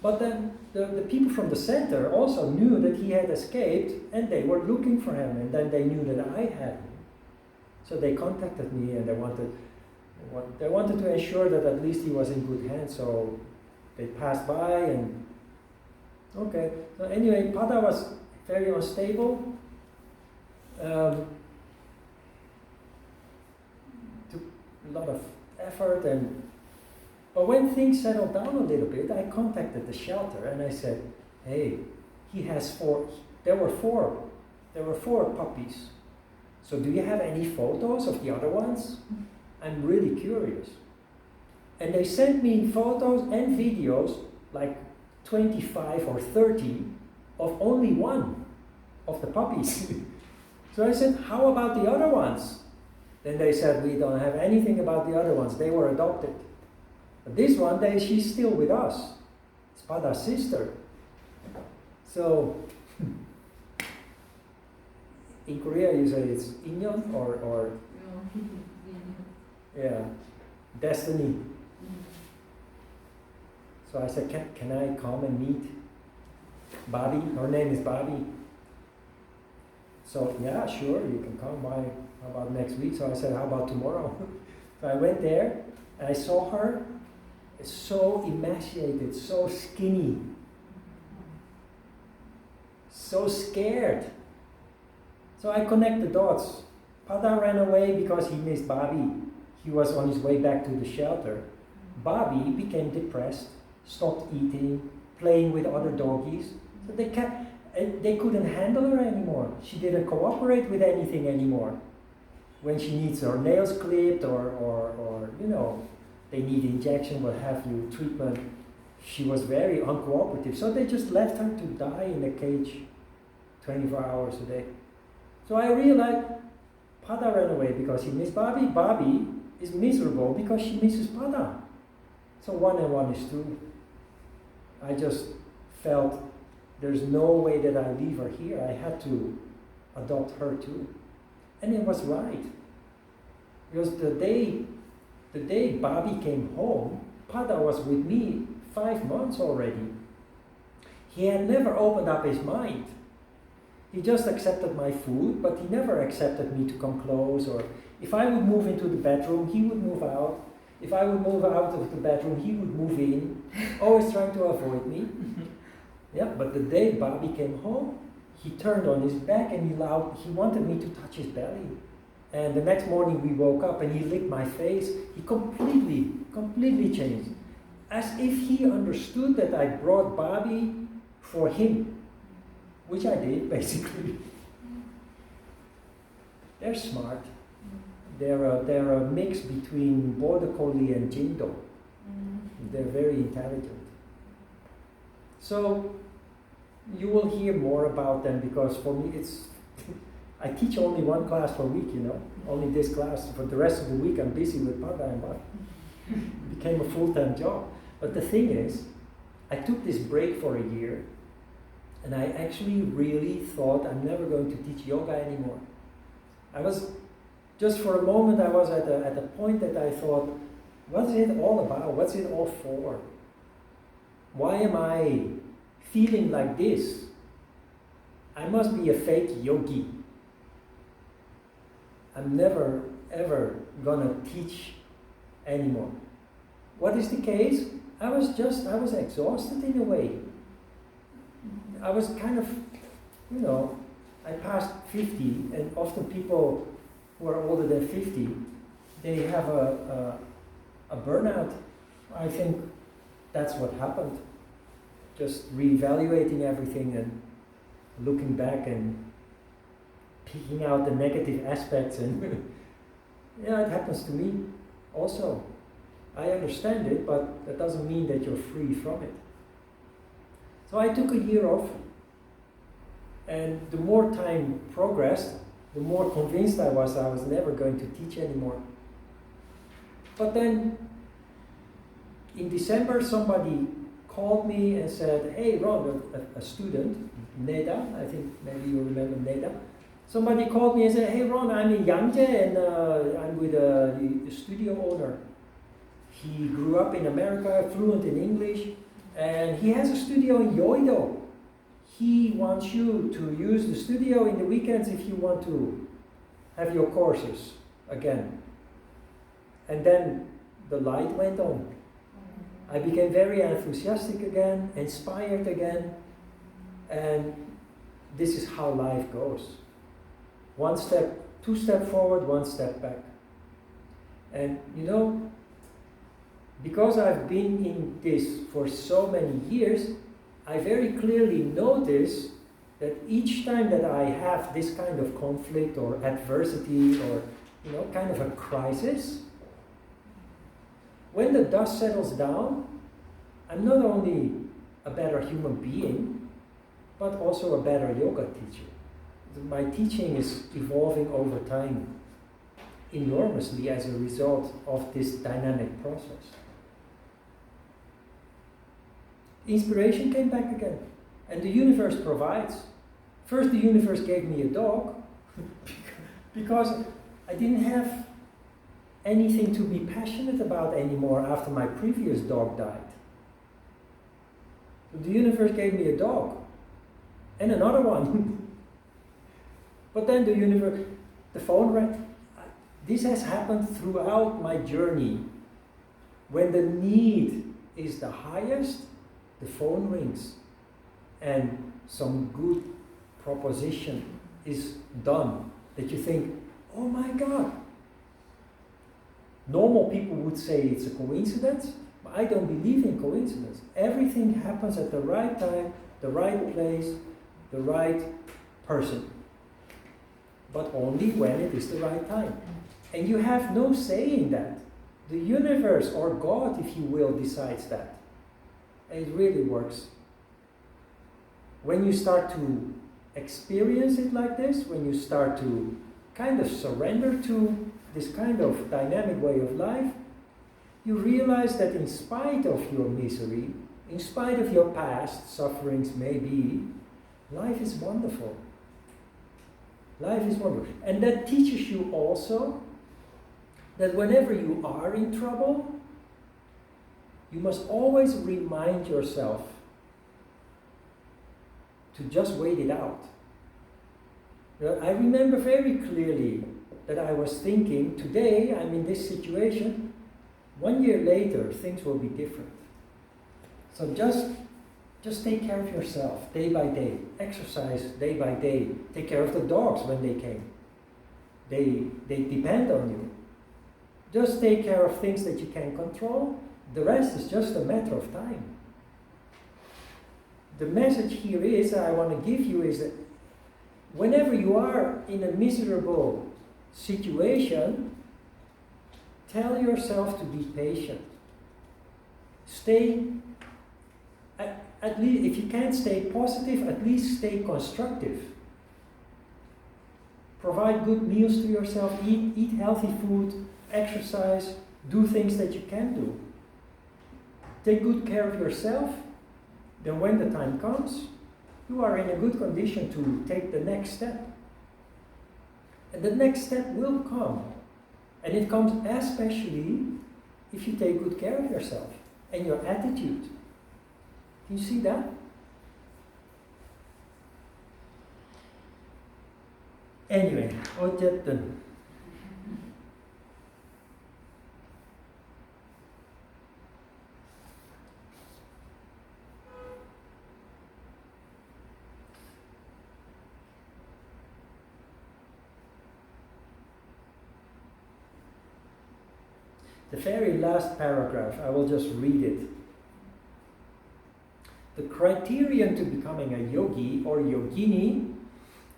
A: But then the people from the center also knew that he had escaped, and they were looking for him, and then they knew that I had him. So they contacted me, and they wanted to ensure that at least he was in good hands, so they passed by, and okay. So anyway, Pada was very unstable. Took a lot of effort, but when things settled down a little bit, I contacted the shelter and I said, "Hey, he has 4. There were 4 puppies. So do you have any photos of the other ones? I'm really curious." And they sent me photos and videos, like 25 or 30, of only one of the puppies. So I said, "How about the other ones?" Then they said, "We don't have anything about the other ones. They were adopted. But this one, she's still with us. It's Pada's sister." So in Korea you say it's inyon or yeah, destiny. So I said, can I come and meet Bobby? Her name is Bobby. So yeah, sure, you can come by. How about next week? So I said, how about tomorrow? So I went there and I saw her. So emaciated, so skinny, so scared. So I connect the dots. Pada ran away because he missed Bobby. He was on his way back to the shelter. Bobby became depressed, stopped eating, playing with other doggies. So they couldn't handle her anymore. She didn't cooperate with anything anymore. When she needs her nails clipped or they need injection, what have you, treatment, she was very uncooperative. So they just left her to die in a cage 24 hours a day. So I realized Pada ran away because he missed Bobby. Bobby is miserable because she misses Pada. So 1 and 1 is 2. I just felt There's no way that I leave her here. I had to adopt her too. And it was right. Because the day Bobby came home, Pada was with me 5 months already. He had never opened up his mind. He just accepted my food, but he never accepted me to come close. Or if I would move into the bedroom, he would move out. If I would move out of the bedroom, he would move in, always trying to avoid me. Yeah, but the day Bobby came home, he turned on his back and he wanted me to touch his belly. And the next morning we woke up and he licked my face. He completely changed. As if he understood that I brought Bobby for him, which I did, basically. They're smart. They're a mix between Border Collie and Jindo. They're very intelligent. So you will hear more about them because for me I teach only one class per week, only this class. For the rest of the week I'm busy with Pada and Baba. It became a full-time job. But the thing is, I took this break for a year and I actually really thought I'm never going to teach yoga anymore. Just for a moment I was at a point that I thought, what is it all about? What's it all for? Why am I feeling like this? I must be a fake yogi. I'm never ever gonna teach anymore. What is the case? I was exhausted in a way. I was kind of, I passed 50, and often people who are older than 50, they have a burnout. I think that's what happened. Just reevaluating everything and looking back and picking out the negative aspects, and yeah, it happens to me also. I understand it, but that doesn't mean that you're free from it. So I took a year off, and the more time progressed, the more convinced I was never going to teach anymore. But then, in December, somebody called me and said, "Hey Ron," a student, Neda, I think maybe you remember Neda. Somebody called me and said, "Hey Ron, I'm in Yangtze and I'm with the studio owner. He grew up in America, fluent in English, and he has a studio in Yoido. He wants you to use the studio in the weekends if you want to have your courses again." And then the light went on. I became very enthusiastic again, inspired again, and this is how life goes. 1 step, 2 steps forward, 1 step back. And because I've been in this for so many years, I very clearly notice that each time that I have this kind of conflict or adversity or kind of a crisis, when the dust settles down, I'm not only a better human being, but also a better yoga teacher. My teaching is evolving over time enormously as a result of this dynamic process. Inspiration came back again, and the universe provides. First, the universe gave me a dog because I didn't have anything to be passionate about anymore after my previous dog died. So the universe gave me a dog and another one. But then the phone rang. This has happened throughout my journey. When the need is the highest, the phone rings and some good proposition is done that you think, oh my God. Normal people would say it's a coincidence, but I don't believe in coincidence. Everything happens at the right time, the right place, the right person. But only when it is the right time. And you have no say in that. The universe, or God, if you will, decides that. And it really works. When you start to experience it like this, when you start to kind of surrender to this kind of dynamic way of life, you realize that in spite of your misery, in spite of your past sufferings maybe, life is wonderful. Life is wonderful. And that teaches you also that whenever you are in trouble, you must always remind yourself to just wait it out. I remember very clearly that I was thinking, today I'm in this situation, 1 year later things will be different. So just take care of yourself day by day. Exercise day by day. Take care of the dogs when they came. They depend on you. Just take care of things that you can control. The rest is just a matter of time. The message here is, I want to give you, is that whenever you are in a miserable situation, tell yourself to be patient. Stay, at least, if you can't stay positive, at least stay constructive. Provide good meals to yourself, eat healthy food, exercise, do things that you can do. Take good care of yourself, then when the time comes, you are in a good condition to take the next step. And the next step will come. And it comes especially if you take good care of yourself and your attitude. Can you see that? Anyway, 어쨌든 the very last paragraph, I will just read it. The criterion to becoming a yogi or yogini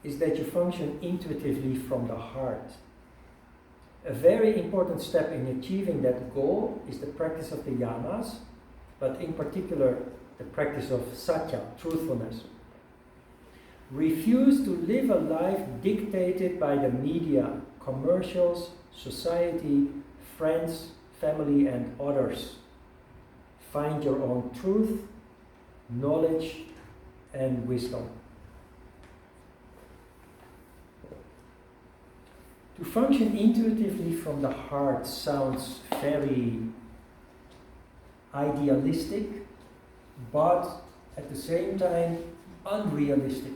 A: is that you function intuitively from the heart. A very important step in achieving that goal is the practice of the yamas, but in particular the practice of Satya, truthfulness. Refuse to live a life dictated by the media, commercials, society, friends, family, and others. Find your own truth, knowledge, and wisdom. To function intuitively from the heart sounds very idealistic, but at the same time unrealistic.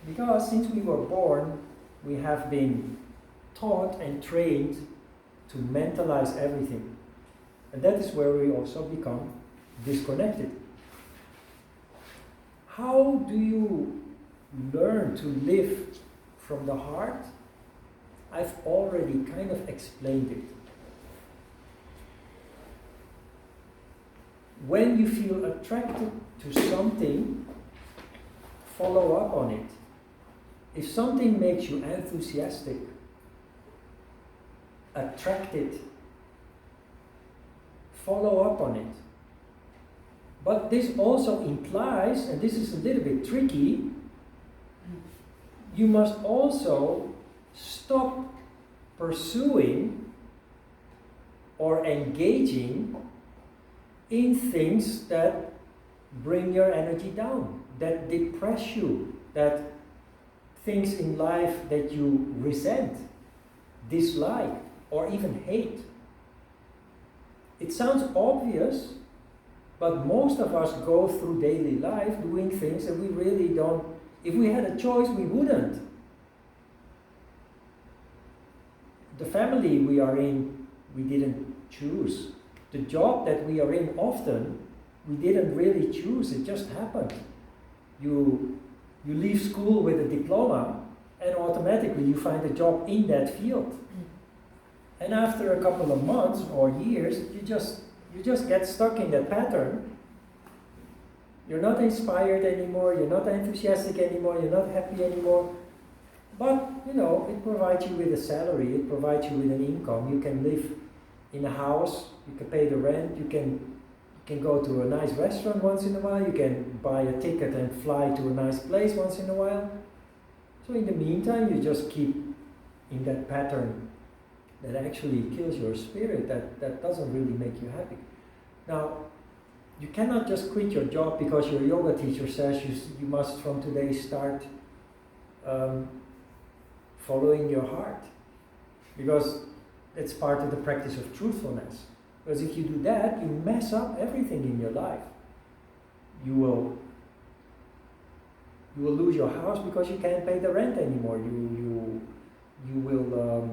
A: Because since we were born, we have been taught and trained to mentalize everything. And that is where we also become disconnected. How do you learn to live from the heart? I've already kind of explained it. When you feel attracted to something, follow up on it. If something makes you enthusiastic, attracted, follow up on it. But this also implies, and this is a little bit tricky, you must also stop pursuing or engaging in things that bring your energy down, that depress you, that things in life that you resent, dislike, or even hate. It sounds obvious, but most of us go through daily life doing things that we really don't. If we had a choice, we wouldn't. The family we are in, we didn't choose. The job that we are in often, we didn't really choose, it just happened. You leave school with a diploma and automatically you find a job in that field. And after a couple of months or years, you just get stuck in that pattern. You're not inspired anymore, you're not enthusiastic anymore, you're not happy anymore. But, it provides you with a salary, it provides you with an income. You can live in a house, you can pay the rent, you can go to a nice restaurant once in a while, you can buy a ticket and fly to a nice place once in a while. So in the meantime, you just keep in that pattern that actually kills your spirit, that doesn't really make you happy. Now, You cannot just quit your job because your yoga teacher says you must from today start following your heart. Because it's part of the practice of truthfulness. Because if you do that, you mess up everything in your life. You will lose your house because you can't pay the rent anymore. You will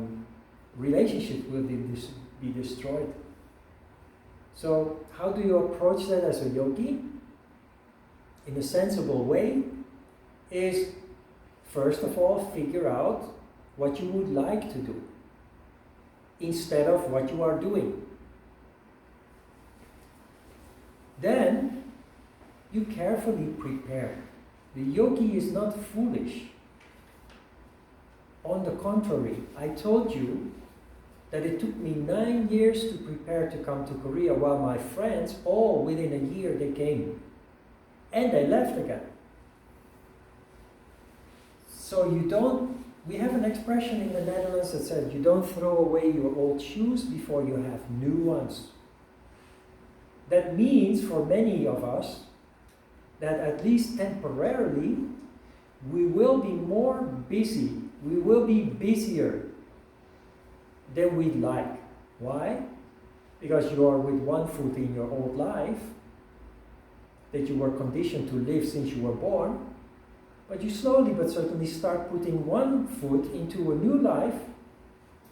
A: relationships will be destroyed. So how do you approach that as a yogi? In a sensible way is, first of all, figure out what you would like to do instead of what you are doing. Then you carefully prepare. The yogi is not foolish. On the contrary, I told you that it took me 9 years to prepare to come to Korea, while my friends, all within a year, they came. And they left again. So we have an expression in the Netherlands that says, you don't throw away your old shoes before you have new ones. That means for many of us that at least temporarily we will be more busy. We will be busier than we'd like. Why? Because you are with one foot in your old life that you were conditioned to live since you were born, but you slowly but certainly start putting one foot into a new life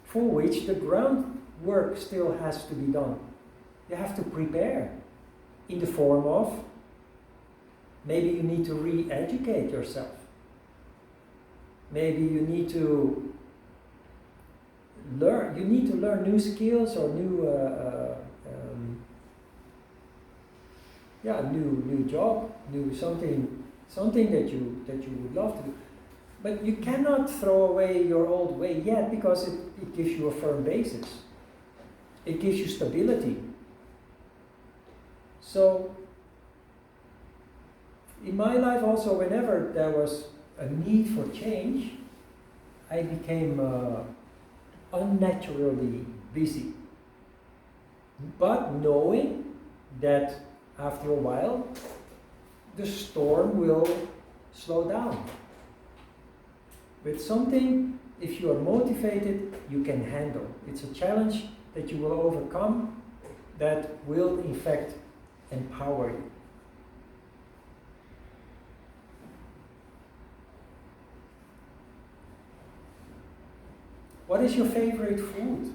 A: for which the groundwork still has to be done. You have to prepare in the form of, maybe you need to re-educate yourself. Maybe you need to learn new skills or new job, new something that you would love to do. But you cannot throw away your old way yet, because it gives you a firm basis. It gives you stability. So in my life also, whenever there was a need for change, I became unnaturally busy. But knowing that after a while, the storm will slow down. With something, if you are motivated, you can handle. It's a challenge that you will overcome, that will in fact empower you. What is your favorite food?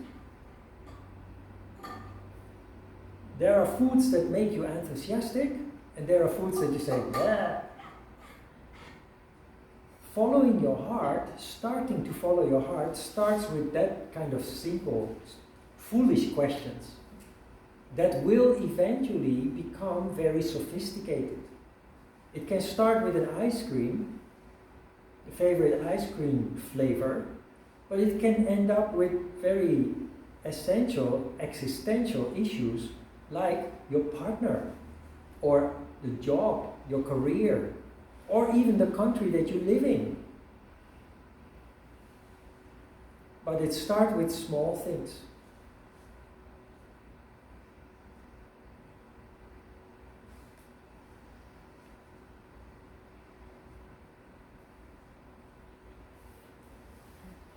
A: There are foods that make you enthusiastic, and there are foods that you say, yeah. Following your heart, starting to follow your heart, starts with that kind of simple, foolish questions that will eventually become very sophisticated. It can start with an ice cream, a favorite ice cream flavor, but it can end up with very essential, existential issues like your partner, or the job, your career, or even the country that you live in. But it starts with small things.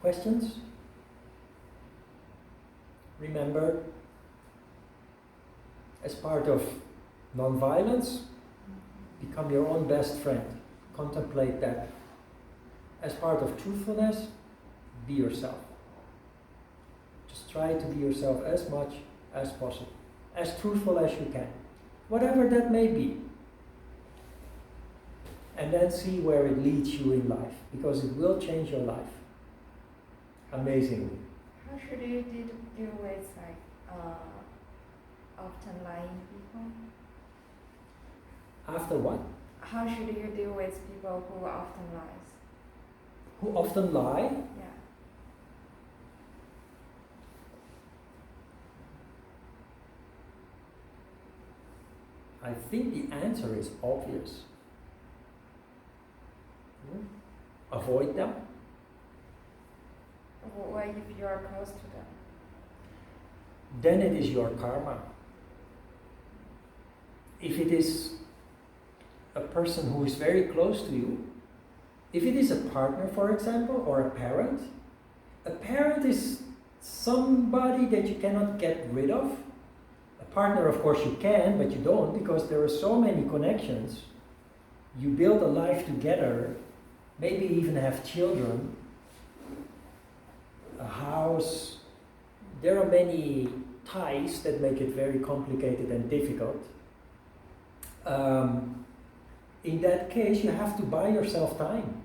A: Questions? Remember, as part of non-violence, become your own best friend. Contemplate that. As part of truthfulness, be yourself. Just try to be yourself as much as possible. As truthful as you can. Whatever that may be. And then see where it leads you in life. Because it will change your life. Amazingly.
B: How should you deal with often lying people?
A: After what?
B: How should you deal with people who often lies?
A: Who often lie?
B: Yeah.
A: I think the answer is obvious. Avoid them.
B: What if you are close to them?
A: Then it is your karma. if it is a person who is very close to you, if it is a partner, for example, or a parent is somebody that you cannot get rid of. A partner, of course, you can, but you don't, because there are so many connections. You build a life together, maybe even have children, a house. There are many ties that make it very complicated and difficult. In that case, you have to buy yourself time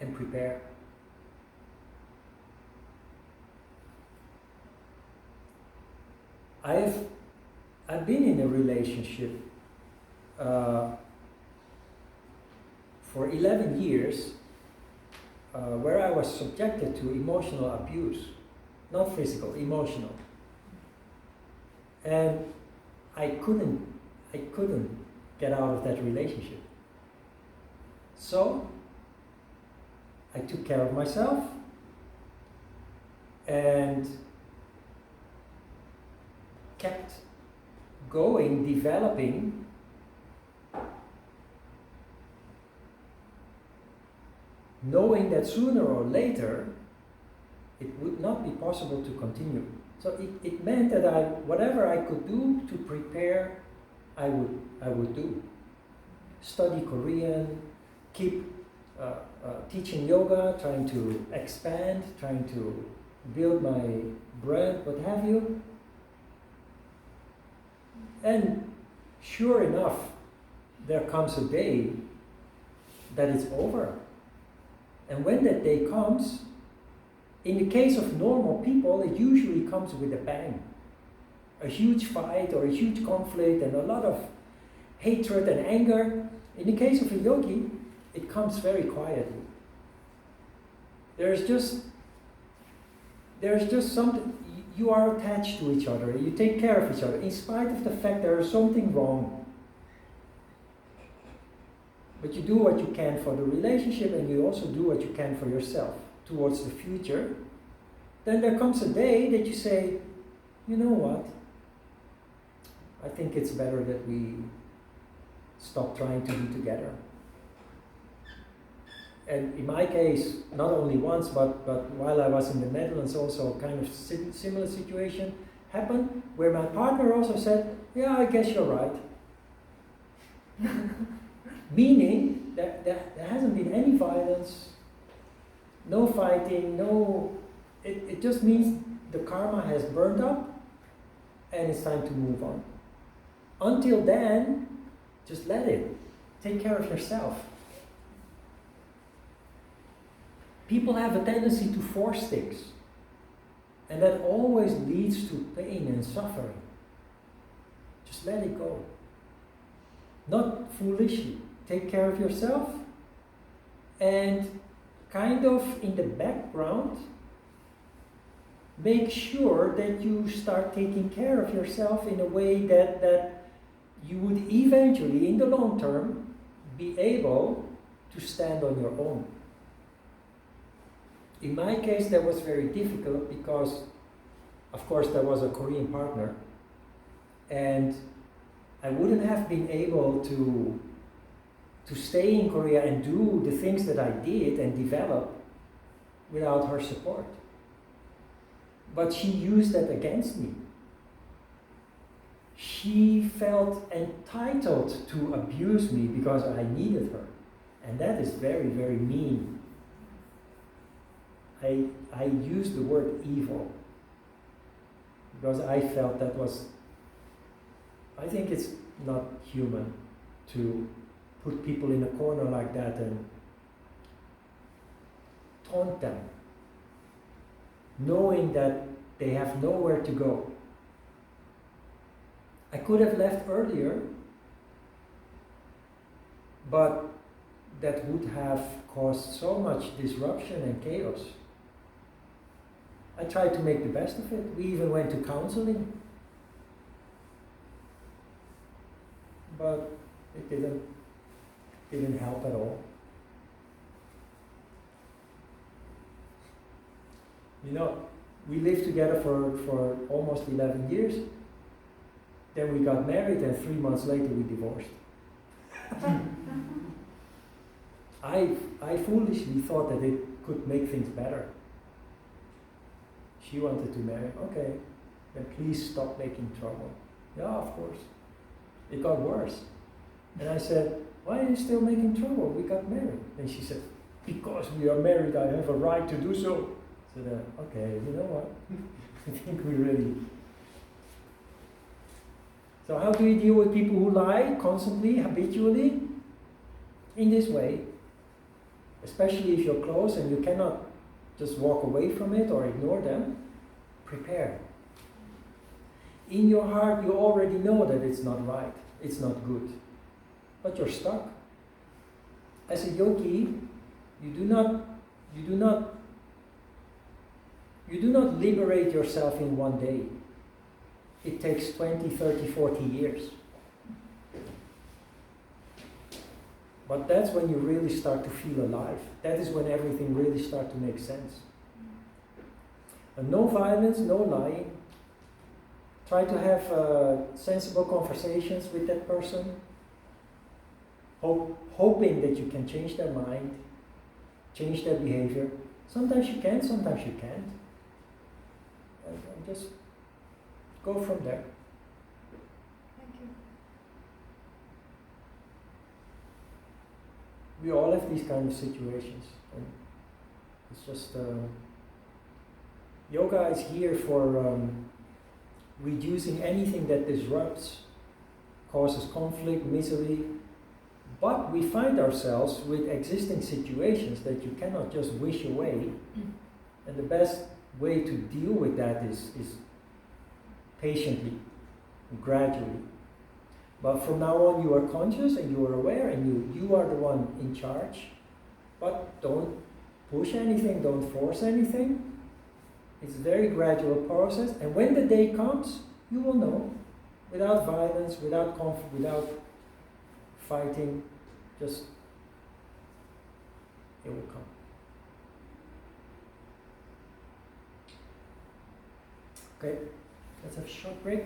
A: and prepare. I've been in a relationship for 11 years where I was subjected to emotional abuse, not physical, emotional. And I couldn't get out of that relationship. So I took care of myself and kept going, developing, knowing that sooner or later it would not be possible to continue. So it meant that whatever I could do to prepare, I would do. Study Korean, keep teaching yoga, trying to expand, trying to build my brand, what have you. And sure enough, there comes a day that it's over. And when that day comes, in the case of normal people, it usually comes with a bang. A huge fight or a huge conflict and a lot of hatred and anger. In the case of a yogi, it comes very quietly. There's just something. You are attached to each other, you take care of each other, in spite of the fact there is something wrong. But you do what you can for the relationship, and you also do what you can for yourself towards the future. Then there comes a day that you say, you know what? I think it's better that we stop trying to be together. And in my case, not only once, but while I was in the Netherlands, also kind of similar situation happened, where my partner also said, yeah, I guess you're right. Meaning that there hasn't been any violence, no fighting, it just means the karma has burned up and it's time to move on. Until then, just let it. Take care of yourself. People have a tendency to force things, and that always leads to pain and suffering. Just let it go. Not foolishly. Take care of yourself, and kind of in the background, make sure that you start taking care of yourself in a way that you would eventually, in the long term, be able to stand on your own. In my case, that was very difficult because, of course, there was a Korean partner, and I wouldn't have been able to stay in Korea and do the things that I did and develop without her support. But she used that against me. She felt entitled to abuse me because I needed her. And that is very, very mean. I use the word evil because I felt that was, I think it's not human to put people in a corner like that and taunt them, knowing that they have nowhere to go. I could have left earlier, but that would have caused so much disruption and chaos. I tried to make the best of it. We even went to counseling, but it didn't help at all. You know, we lived together for almost 11 years, Then we got married, and 3 months later we divorced. I foolishly thought that it could make things better. She wanted to marry. Okay, then please stop making trouble. Yeah, of course. It got worse. And I said, why are you still making trouble? We got married. And she said, because we are married, I have a right to do so. So then, okay, you know what? I think we really... So how do you deal with people who lie constantly, habitually? In this way. Especially if you're close and you cannot just walk away from it or ignore them. Prepare. In your heart, you already know that it's not right, it's not good, but you're stuck. As a yogi, you do not liberate yourself in one day. It takes 20, 30, 40 years. But that's when you really start to feel alive. That is when everything really starts to make sense. And no violence, no lying. Try to have sensible conversations with that person, hoping that you can change their mind, change their behavior. Sometimes you can, sometimes you can't. And just go from there.
B: Thank you.
A: We all have these kind of situations. And it's just, yoga is here for reducing anything that disrupts, causes conflict, misery. But we find ourselves with existing situations that you cannot just wish away. And the best way to deal with that is patiently, gradually. But from now on you are conscious and you are aware and you are the one in charge. But don't push anything, don't force anything. It's a very gradual process, and when the day comes, you will know, without violence, without conflict, without fighting, just it will come. Okay, let's have a short break.